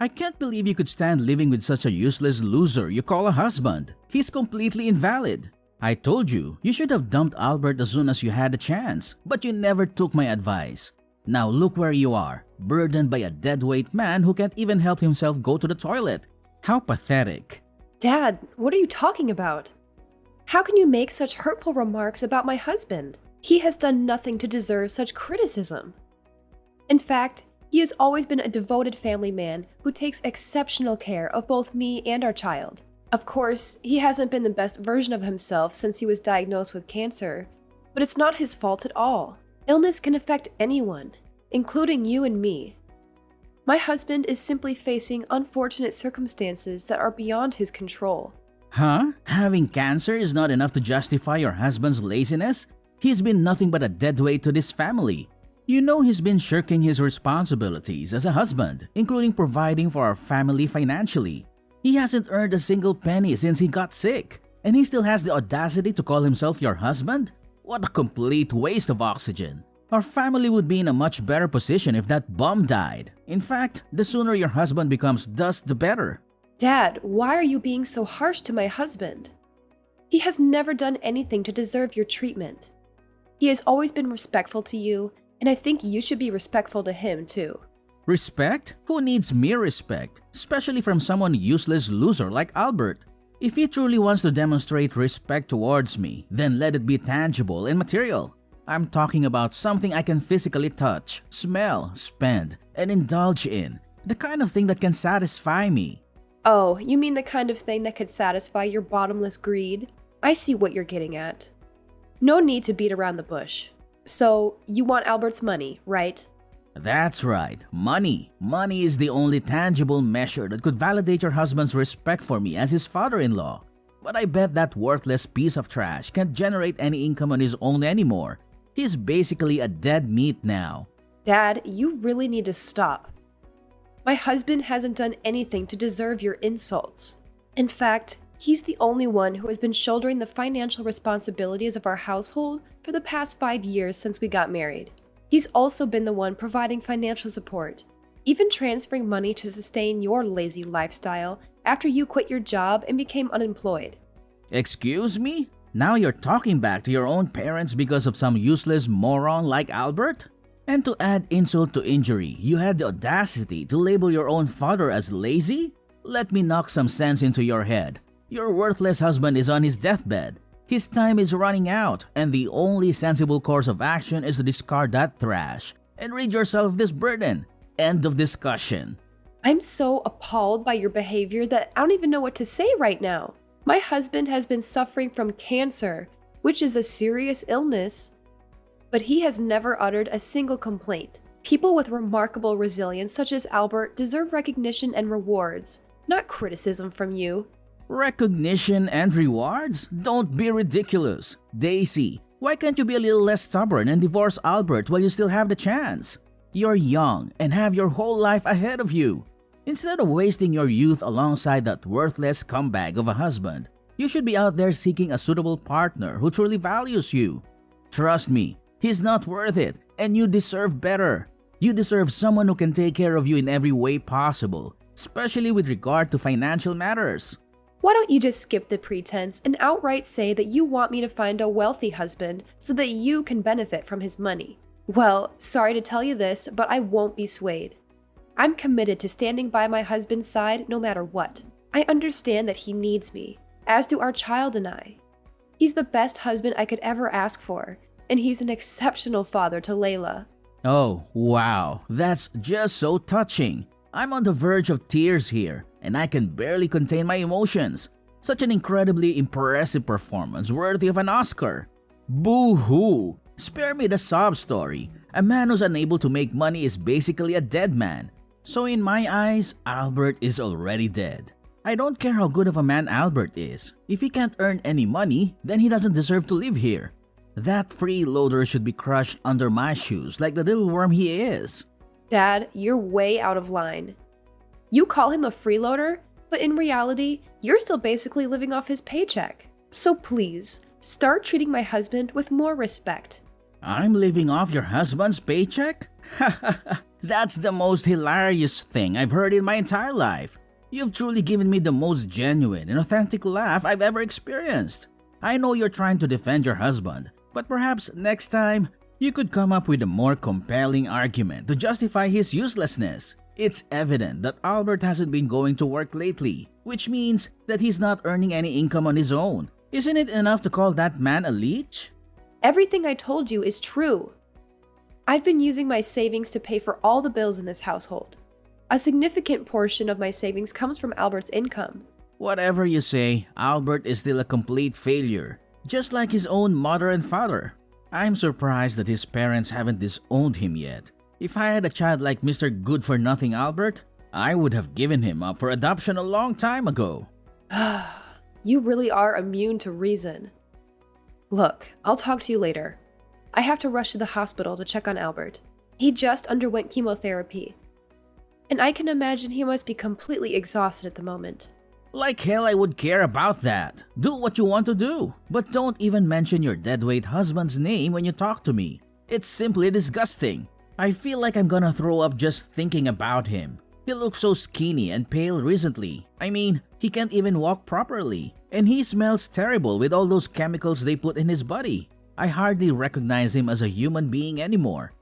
I can't believe you could stand living with such a useless loser you call a husband. He's completely invalid. I told you, you should have dumped Albert as soon as you had a chance, but you never took my advice. Now look where you are, burdened by a deadweight man who can't even help himself go to the toilet. How pathetic. Dad, what are you talking about? How can you make such hurtful remarks about my husband? He has done nothing to deserve such criticism. In fact, he has always been a devoted family man who takes exceptional care of both me and our child. Of course, he hasn't been the best version of himself since he was diagnosed with cancer, but it's not his fault at all. Illness can affect anyone, including you and me. My husband is simply facing unfortunate circumstances that are beyond his control. Huh? Having cancer is not enough to justify your husband's laziness? He's been nothing but a deadweight to this family. You know he's been shirking his responsibilities as a husband, including providing for our family financially. He hasn't earned a single penny since he got sick, and he still has the audacity to call himself your husband? What a complete waste of oxygen. Our family would be in a much better position if that bum died. In fact, the sooner your husband becomes dust, the better. Dad, why are you being so harsh to my husband? He has never done anything to deserve your treatment. He has always been respectful to you, and I think you should be respectful to him too. Respect? Who needs mere respect? Especially from someone useless loser like Albert. If he truly wants to demonstrate respect towards me, then let it be tangible and material. I'm talking about something I can physically touch, smell, spend, and indulge in. The kind of thing that can satisfy me. Oh, you mean the kind of thing that could satisfy your bottomless greed? I see what you're getting at. No need to beat around the bush. So, you want Albert's money, right? That's right, money. Money is the only tangible measure that could validate your husband's respect for me as his father-in-law. But I bet that worthless piece of trash can't generate any income on his own anymore. He's basically a dead meat now. Dad, you really need to stop. My husband hasn't done anything to deserve your insults. In fact, he's the only one who has been shouldering the financial responsibilities of our household for the past 5 years since we got married. He's also been the one providing financial support, even transferring money to sustain your lazy lifestyle after you quit your job and became unemployed. Excuse me? Now you're talking back to your own parents because of some useless moron like Albert? And to add insult to injury, you had the audacity to label your own father as lazy? Let me knock some sense into your head. Your worthless husband is on his deathbed. His time is running out, and the only sensible course of action is to discard that trash and rid yourself of this burden. End of discussion. I'm so appalled by your behavior that I don't even know what to say right now. My husband has been suffering from cancer, which is a serious illness, but he has never uttered a single complaint. People with remarkable resilience such as Albert deserve recognition and rewards, not criticism from you. Recognition and rewards? Don't be ridiculous. Daisy, why can't you be a little less stubborn and divorce Albert while you still have the chance? You're young and have your whole life ahead of you. Instead of wasting your youth alongside that worthless scumbag of a husband, you should be out there seeking a suitable partner who truly values you. Trust me, he's not worth it, and you deserve better. You deserve someone who can take care of you in every way possible, especially with regard to financial matters. Why don't you just skip the pretense and outright say that you want me to find a wealthy husband so that you can benefit from his money? Well, sorry to tell you this, but I won't be swayed. I'm committed to standing by my husband's side no matter what. I understand that he needs me, as do our child and I. He's the best husband I could ever ask for, and he's an exceptional father to Layla. Oh, wow, that's just so touching. I'm on the verge of tears here, and I can barely contain my emotions. Such an incredibly impressive performance worthy of an Oscar. Boo-hoo! Spare me the sob story. A man who's unable to make money is basically a dead man. So in my eyes, Albert is already dead. I don't care how good of a man Albert is. If he can't earn any money, then he doesn't deserve to live here. That freeloader should be crushed under my shoes like the little worm he is. Dad, you're way out of line. You call him a freeloader, but in reality, you're still basically living off his paycheck. So please, start treating my husband with more respect. I'm living off your husband's paycheck? That's the most hilarious thing I've heard in my entire life. You've truly given me the most genuine and authentic laugh I've ever experienced. I know you're trying to defend your husband, but perhaps next time, you could come up with a more compelling argument to justify his uselessness. It's evident that Albert hasn't been going to work lately, which means that he's not earning any income on his own. Isn't it enough to call that man a leech? Everything I told you is true. I've been using my savings to pay for all the bills in this household. A significant portion of my savings comes from Albert's income. Whatever you say, Albert is still a complete failure, just like his own mother and father. I'm surprised that his parents haven't disowned him yet. If I had a child like Mr. Good-for-Nothing Albert, I would have given him up for adoption a long time ago. You really are immune to reason. Look, I'll talk to you later. I have to rush to the hospital to check on Albert. He just underwent chemotherapy. And I can imagine he must be completely exhausted at the moment. Like hell I would care about that. Do what you want to do. But don't even mention your deadweight husband's name when you talk to me. It's simply disgusting. I feel like I'm gonna throw up just thinking about him. He looks so skinny and pale recently. I mean, he can't even walk properly. And he smells terrible with all those chemicals they put in his body. I hardly recognize him as a human being anymore.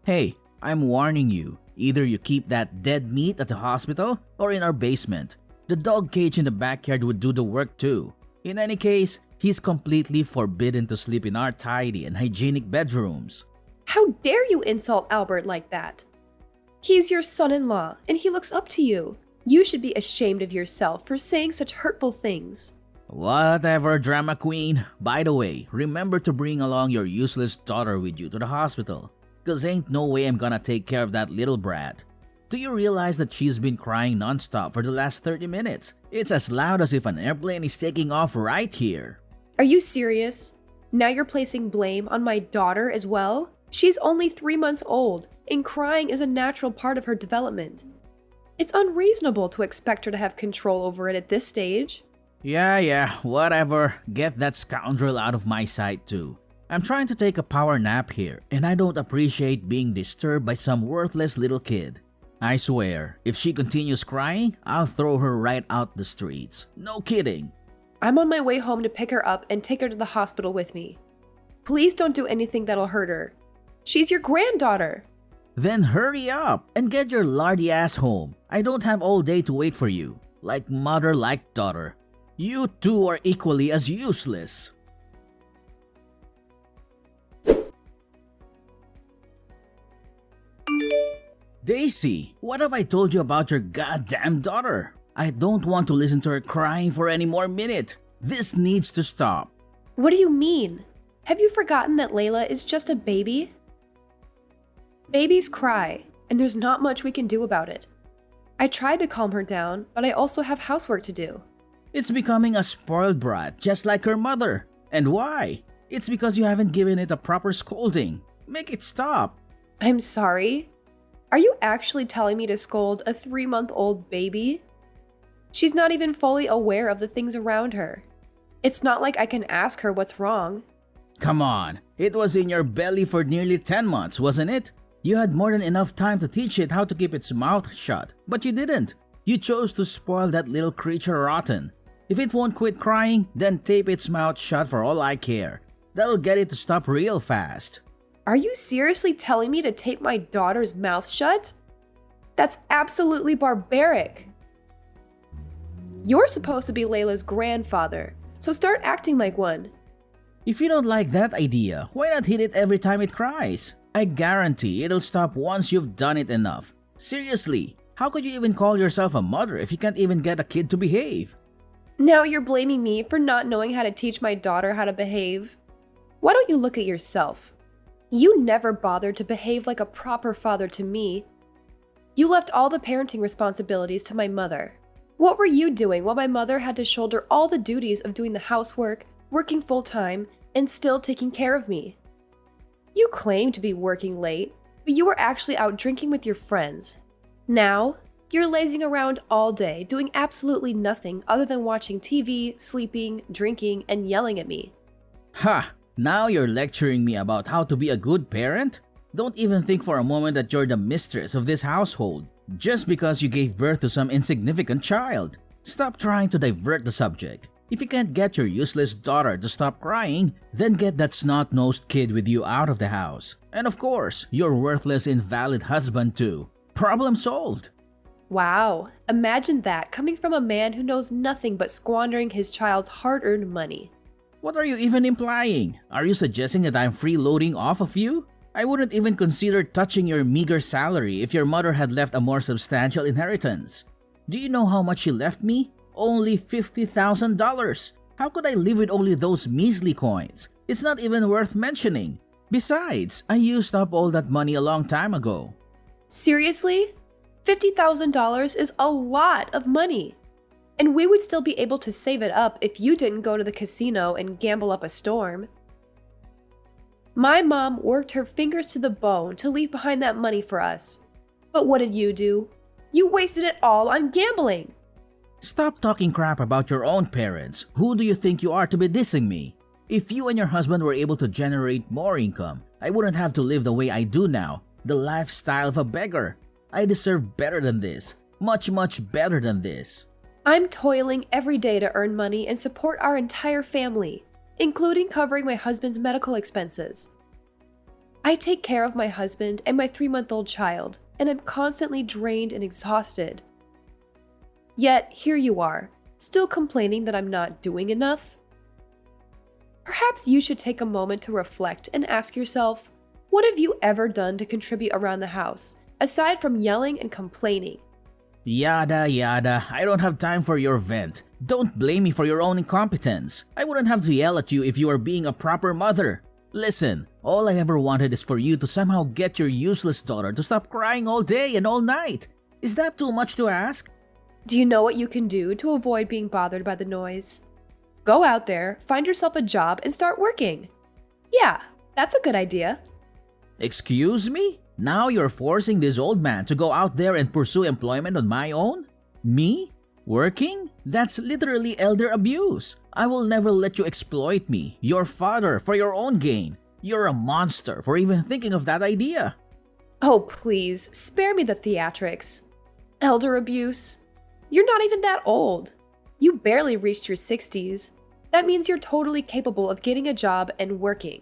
Hey, I'm warning you. Either you keep that dead meat at the hospital or in our basement. The dog cage in the backyard would do the work too. In any case, he's completely forbidden to sleep in our tidy and hygienic bedrooms. How dare you insult Albert like that? He's your son-in-law, and he looks up to you. You should be ashamed of yourself for saying such hurtful things. Whatever, drama queen. By the way, remember to bring along your useless daughter with you to the hospital. Cause ain't no way I'm gonna take care of that little brat. Do you realize that she's been crying non-stop for the last 30 minutes? It's as loud as if an airplane is taking off right here. Are you serious? Now you're placing blame on my daughter as well? She's only 3 months old, and crying is a natural part of her development. It's unreasonable to expect her to have control over it at this stage. Yeah, whatever. Get that scoundrel out of my sight too. I'm trying to take a power nap here, and I don't appreciate being disturbed by some worthless little kid. I swear, if she continues crying, I'll throw her right out the streets. No kidding. I'm on my way home to pick her up and take her to the hospital with me. Please don't do anything that'll hurt her. She's your granddaughter. Then hurry up and get your lardy ass home. I don't have all day to wait for you. Like mother, like daughter. You two are equally as useless. Daisy, what have I told you about your goddamn daughter? I don't want to listen to her crying for any more minute. This needs to stop. What do you mean? Have you forgotten that Layla is just a baby? Babies cry, and there's not much we can do about it. I tried to calm her down, but I also have housework to do. It's becoming a spoiled brat, just like her mother. And why? It's because you haven't given it a proper scolding. Make it stop. I'm sorry. Are you actually telling me to scold a 3-month-old baby? She's not even fully aware of the things around her. It's not like I can ask her what's wrong. Come on, it was in your belly for nearly 10 months, wasn't it? You had more than enough time to teach it how to keep its mouth shut, but you didn't. You chose to spoil that little creature rotten. If it won't quit crying, then tape its mouth shut for all I care. That'll get it to stop real fast. Are you seriously telling me to tape my daughter's mouth shut? That's absolutely barbaric. You're supposed to be Layla's grandfather, so start acting like one. If you don't like that idea, why not hit it every time it cries? I guarantee it'll stop once you've done it enough. Seriously, how could you even call yourself a mother if you can't even get a kid to behave? Now you're blaming me for not knowing how to teach my daughter how to behave. Why don't you look at yourself? You never bothered to behave like a proper father to me. You left all the parenting responsibilities to my mother. What were you doing while my mother had to shoulder all the duties of doing the housework, working full-time, and still taking care of me? You claim to be working late, but you were actually out drinking with your friends. Now, you're lazing around all day, doing absolutely nothing other than watching TV, sleeping, drinking, and yelling at me. Ha! Now you're lecturing me about how to be a good parent? Don't even think for a moment that you're the mistress of this household just because you gave birth to some insignificant child. Stop trying to divert the subject. If you can't get your useless daughter to stop crying, then get that snot-nosed kid with you out of the house. And of course, your worthless, invalid husband too. Problem solved. Wow, imagine that coming from a man who knows nothing but squandering his child's hard-earned money. What are you even implying? Are you suggesting that I'm freeloading off of you? I wouldn't even consider touching your meager salary if your mother had left a more substantial inheritance. Do you know how much she left me? Only $50,000. How could I live with only those measly coins? It's not even worth mentioning. Besides, I used up all that money a long time ago. Seriously? $50,000 is a lot of money. And we would still be able to save it up if you didn't go to the casino and gamble up a storm. My mom worked her fingers to the bone to leave behind that money for us. But what did you do? You wasted it all on gambling. Stop talking crap about your own parents. Who do you think you are to be dissing me? If you and your husband were able to generate more income, I wouldn't have to live the way I do now, the lifestyle of a beggar. I deserve better than this. Much better than this. I'm toiling every day to earn money and support our entire family, including covering my husband's medical expenses. I take care of my husband and my 3-month-old child, and I'm constantly drained and exhausted. Yet, here you are, still complaining that I'm not doing enough? Perhaps you should take a moment to reflect and ask yourself, what have you ever done to contribute around the house, aside from yelling and complaining? Yada yada, I don't have time for your vent. Don't blame me for your own incompetence. I wouldn't have to yell at you if you were being a proper mother. Listen, all I ever wanted is for you to somehow get your useless daughter to stop crying all day and all night. Is that too much to ask? Do you know what you can do to avoid being bothered by the noise? Go out there, find yourself a job, and start working. Yeah, that's a good idea. Excuse me? Now you're forcing this old man to go out there and pursue employment on my own? Me? Working? That's literally elder abuse. I will never let you exploit me, your father, for your own gain. You're a monster for even thinking of that idea. Oh, please, spare me the theatrics. Elder abuse? You're not even that old. You barely reached your 60s. That means you're totally capable of getting a job and working.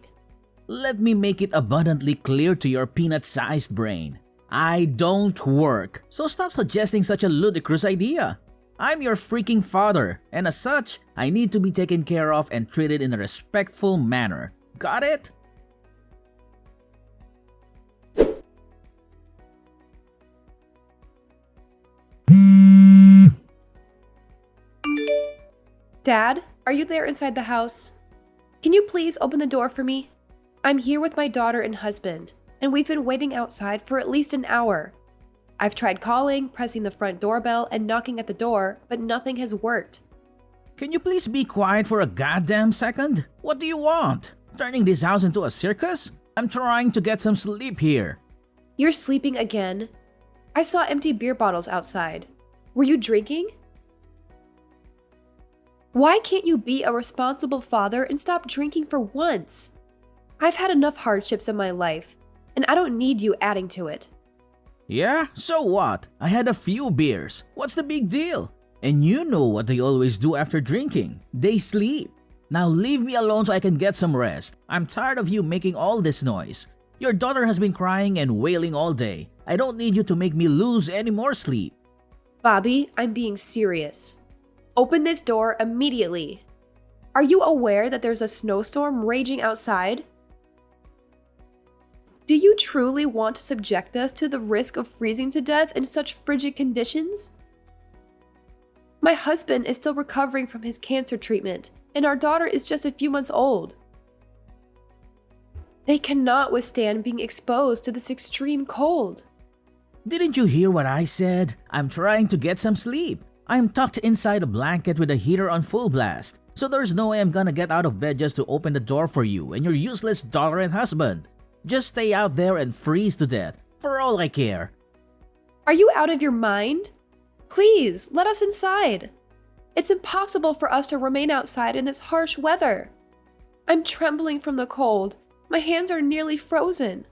Let me make it abundantly clear to your peanut-sized brain. I don't work, so stop suggesting such a ludicrous idea. I'm your freaking father, and as such, I need to be taken care of and treated in a respectful manner. Got it? Dad, are you there inside the house? Can you please open the door for me? I'm here with my daughter and husband, and we've been waiting outside for at least an hour. I've tried calling, pressing the front doorbell, and knocking at the door, but nothing has worked. Can you please be quiet for a goddamn second? What do you want? Turning this house into a circus? I'm trying to get some sleep here. You're sleeping again? I saw empty beer bottles outside. Were you drinking? Why can't you be a responsible father and stop drinking for once? I've had enough hardships in my life, and I don't need you adding to it. Yeah, so what? I had a few beers. What's the big deal? And you know what they always do after drinking. They sleep. Now leave me alone so I can get some rest. I'm tired of you making all this noise. Your daughter has been crying and wailing all day. I don't need you to make me lose any more sleep. Bobby, I'm being serious. Open this door immediately. Are you aware that there's a snowstorm raging outside? Do you truly want to subject us to the risk of freezing to death in such frigid conditions? My husband is still recovering from his cancer treatment, and our daughter is just a few months old. They cannot withstand being exposed to this extreme cold. Didn't you hear what I said? I'm trying to get some sleep. I'm tucked inside a blanket with a heater on full blast, so there's no way I'm gonna get out of bed just to open the door for you and your useless daughter and husband. Just stay out there and freeze to death, for all I care. Are you out of your mind? Please, let us inside. It's impossible for us to remain outside in this harsh weather. I'm trembling from the cold. My hands are nearly frozen.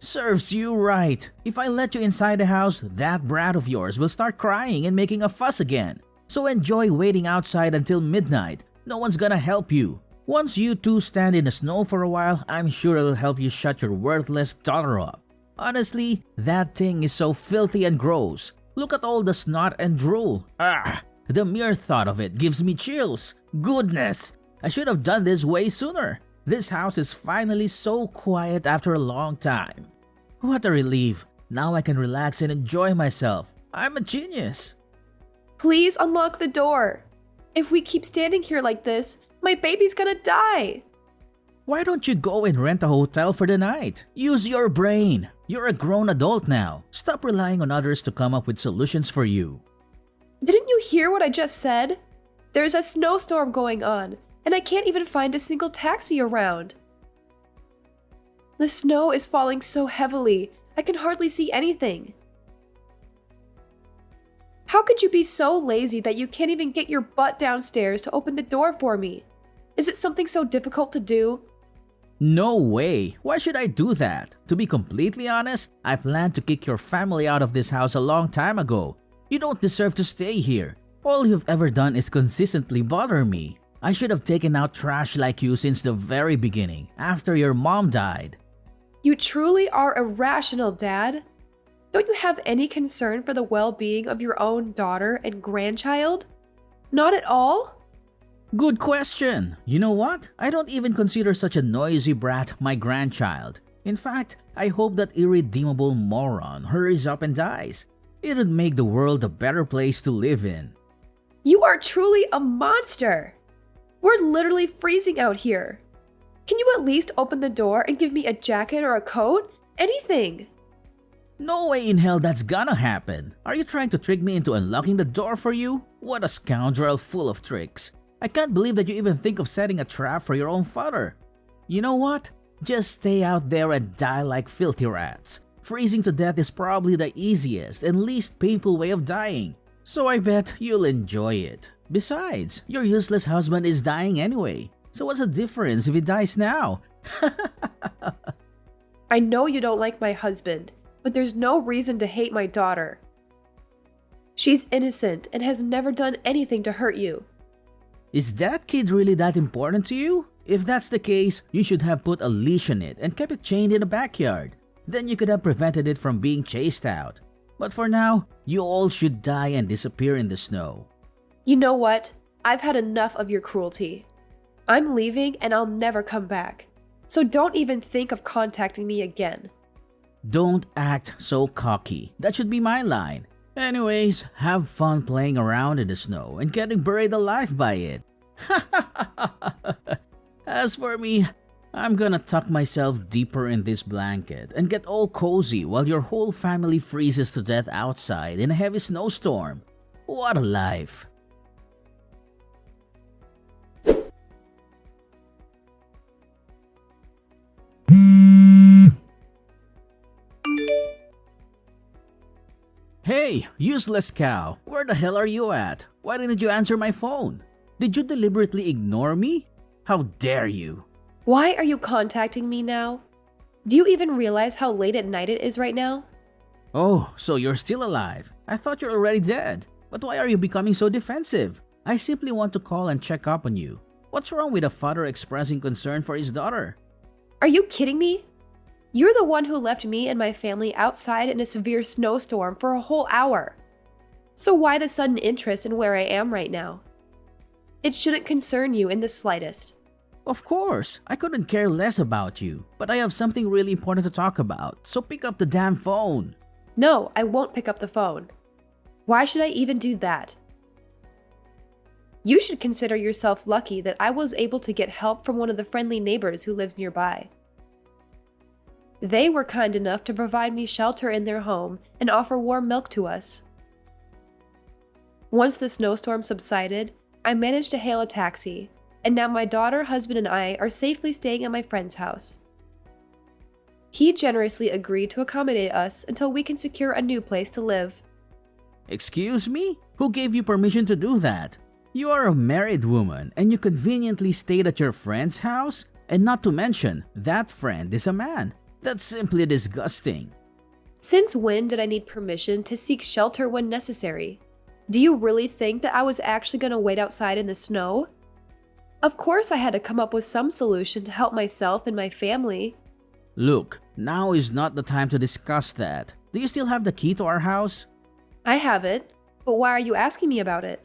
Serves you right. If I let you inside the house, that brat of yours will start crying and making a fuss again. So enjoy waiting outside until midnight. No one's gonna help you. Once you two stand in the snow for a while, I'm sure it'll help you shut your worthless daughter up. Honestly, that thing is so filthy and gross. Look at all the snot and drool. Ah, the mere thought of it gives me chills. Goodness, I should have done this way sooner. This house is finally so quiet after a long time. What a relief. Now I can relax and enjoy myself. I'm a genius. Please unlock the door. If we keep standing here like this, my baby's gonna die. Why don't you go and rent a hotel for the night? Use your brain. You're a grown adult now. Stop relying on others to come up with solutions for you. Didn't you hear what I just said? There's a snowstorm going on, and I can't even find a single taxi around. The snow is falling so heavily, I can hardly see anything. How could you be so lazy that you can't even get your butt downstairs to open the door for me? Is it something so difficult to do? No way. Why should I do that? To be completely honest, I planned to kick your family out of this house a long time ago. You don't deserve to stay here. All you've ever done is consistently bother me. I should have taken out trash like you since the very beginning, after your mom died. You truly are irrational, Dad. Don't you have any concern for the well-being of your own daughter and grandchild? Not at all? Good question. You know what? I don't even consider such a noisy brat my grandchild. In fact, I hope that irredeemable moron hurries up and dies. It'd make the world a better place to live in. You are truly a monster! We're literally freezing out here. Can you at least open the door and give me a jacket or a coat? Anything! No way in hell that's gonna happen. Are you trying to trick me into unlocking the door for you? What a scoundrel full of tricks. I can't believe that you even think of setting a trap for your own father. You know what? Just stay out there and die like filthy rats. Freezing to death is probably the easiest and least painful way of dying. So I bet you'll enjoy it. Besides, your useless husband is dying anyway. So what's the difference if he dies now? I know you don't like my husband, but there's no reason to hate my daughter. She's innocent and has never done anything to hurt you. Is that kid really that important to you? If that's the case, you should have put a leash on it and kept it chained in the backyard. Then you could have prevented it from being chased out. But for now, you all should die and disappear in the snow. You know what? I've had enough of your cruelty. I'm leaving and I'll never come back. So don't even think of contacting me again. Don't act so cocky. That should be my line. Anyways, have fun playing around in the snow and getting buried alive by it. As for me, I'm gonna tuck myself deeper in this blanket and get all cozy while your whole family freezes to death outside in a heavy snowstorm. What a life! Hey, useless cow, where the hell are you at? Why didn't you answer my phone? Did you deliberately ignore me? How dare you? Why are you contacting me now? Do you even realize how late at night it is right now? Oh, so you're still alive. I thought you're already dead. But why are you becoming so defensive? I simply want to call and check up on you. What's wrong with a father expressing concern for his daughter? Are you kidding me? You're the one who left me and my family outside in a severe snowstorm for a whole hour. So why the sudden interest in where I am right now? It shouldn't concern you in the slightest. Of course, I couldn't care less about you, but I have something really important to talk about, so pick up the damn phone. No, I won't pick up the phone. Why should I even do that? You should consider yourself lucky that I was able to get help from one of the friendly neighbors who lives nearby. They were kind enough to provide me shelter in their home and offer warm milk to us. Once the snowstorm subsided, I managed to hail a taxi, and now my daughter, husband, and I are safely staying at my friend's house. He generously agreed to accommodate us until we can secure a new place to live. Excuse me? Who gave you permission to do that? You are a married woman and you conveniently stayed at your friend's house? And not to mention, that friend is a man. That's simply disgusting. Since when did I need permission to seek shelter when necessary? Do you really think that I was actually going to wait outside in the snow? Of course I had to come up with some solution to help myself and my family. Look, now is not the time to discuss that. Do you still have the key to our house? I have it, but why are you asking me about it?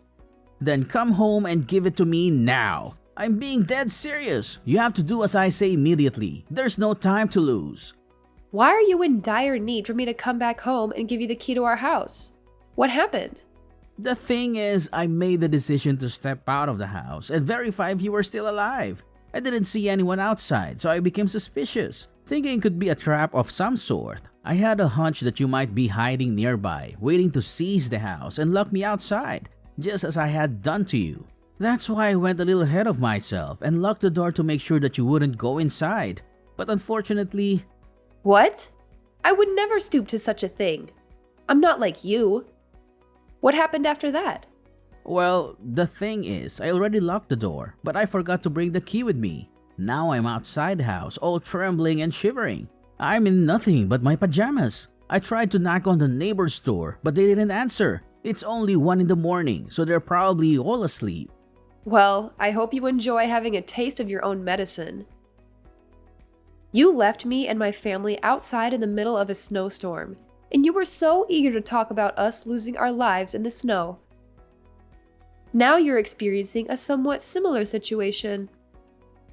Then come home and give it to me now. I'm being dead serious. You have to do as I say immediately. There's no time to lose. Why are you in dire need for me to come back home and give you the key to our house? What happened? The thing is, I made the decision to step out of the house and verify if you were still alive. I didn't see anyone outside, so I became suspicious, thinking it could be a trap of some sort. I had a hunch that you might be hiding nearby, waiting to seize the house and lock me outside, just as I had done to you. That's why I went a little ahead of myself and locked the door to make sure that you wouldn't go inside. But unfortunately... What? I would never stoop to such a thing. I'm not like you. What happened after that? Well, the thing is, I already locked the door, but I forgot to bring the key with me. Now I'm outside the house, all trembling and shivering. I'm in nothing but my pajamas. I tried to knock on the neighbor's door, but they didn't answer. It's only 1 in the morning, so they're probably all asleep. Well, I hope you enjoy having a taste of your own medicine. You left me and my family outside in the middle of a snowstorm, and you were so eager to talk about us losing our lives in the snow. Now you're experiencing a somewhat similar situation.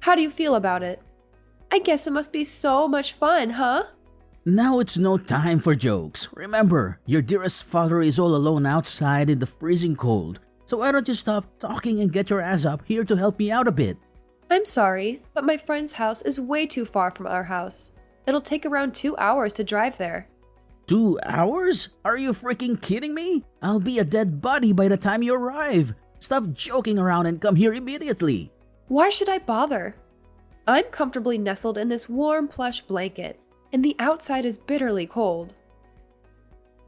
How do you feel about it? I guess it must be so much fun, huh? Now it's no time for jokes. Remember, your dearest father is all alone outside in the freezing cold. So why don't you stop talking and get your ass up here to help me out a bit? I'm sorry, but my friend's house is way too far from our house. It'll take around 2 hours to drive there. 2 hours? Are you freaking kidding me? I'll be a dead body by the time you arrive. Stop joking around and come here immediately. Why should I bother? I'm comfortably nestled in this warm plush blanket, and the outside is bitterly cold.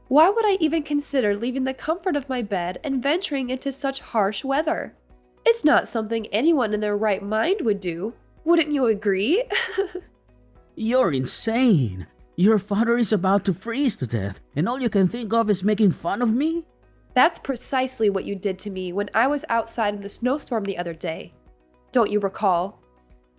Why would I even consider leaving the comfort of my bed and venturing into such harsh weather? It's not something anyone in their right mind would do. Wouldn't you agree? You're insane. Your father is about to freeze to death, and all you can think of is making fun of me? That's precisely what you did to me when I was outside in the snowstorm the other day. Don't you recall?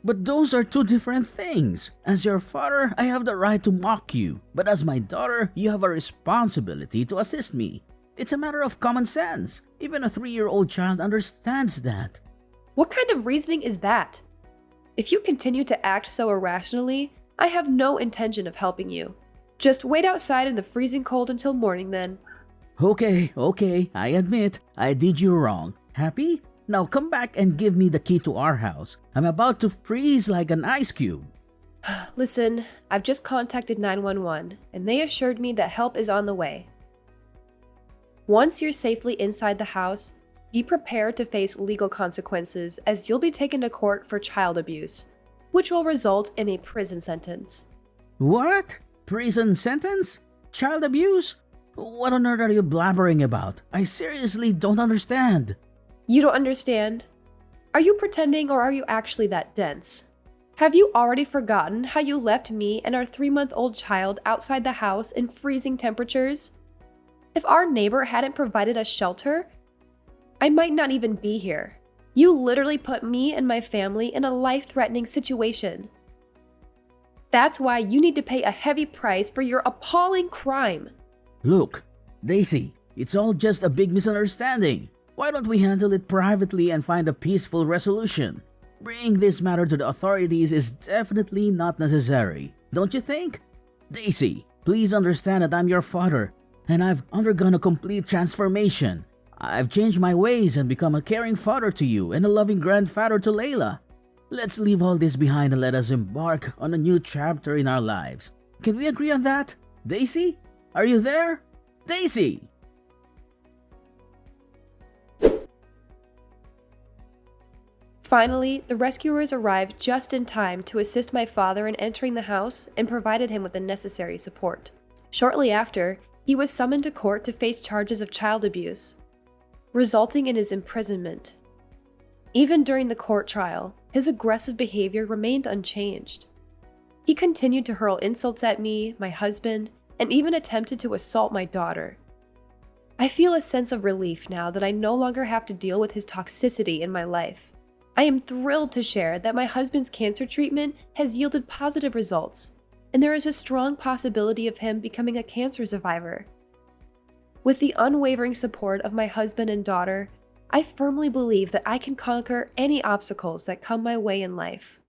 But those are two different things. As your father, I have the right to mock you, but as my daughter, you have a responsibility to assist me. It's a matter of common sense. Even a 3-year-old child understands that. What kind of reasoning is that? If you continue to act so irrationally, I have no intention of helping you. Just wait outside in the freezing cold until morning then. Okay, I admit, I did you wrong. Happy? Now come back and give me the key to our house. I'm about to freeze like an ice cube. Listen, I've just contacted 911, and they assured me that help is on the way. Once you're safely inside the house, be prepared to face legal consequences as you'll be taken to court for child abuse, which will result in a prison sentence. What? Prison sentence? Child abuse? What on earth are you blabbering about? I seriously don't understand. You don't understand? Are you pretending or are you actually that dense? Have you already forgotten how you left me and our 3-month-old child outside the house in freezing temperatures? If our neighbor hadn't provided us shelter, I might not even be here. You literally put me and my family in a life-threatening situation. That's why you need to pay a heavy price for your appalling crime. Look, Daisy, it's all just a big misunderstanding. Why don't we handle it privately and find a peaceful resolution? Bringing this matter to the authorities is definitely not necessary, don't you think? Daisy, please understand that I'm your father, and I've undergone a complete transformation. I've changed my ways and become a caring father to you and a loving grandfather to Layla. Let's leave all this behind and let us embark on a new chapter in our lives. Can we agree on that? Daisy? Are you there? Daisy! Finally, the rescuers arrived just in time to assist my father in entering the house and provided him with the necessary support. Shortly after, he was summoned to court to face charges of child abuse, resulting in his imprisonment. Even during the court trial, his aggressive behavior remained unchanged. He continued to hurl insults at me, my husband, and even attempted to assault my daughter. I feel a sense of relief now that I no longer have to deal with his toxicity in my life. I am thrilled to share that my husband's cancer treatment has yielded positive results, and there is a strong possibility of him becoming a cancer survivor. With the unwavering support of my husband and daughter, I firmly believe that I can conquer any obstacles that come my way in life.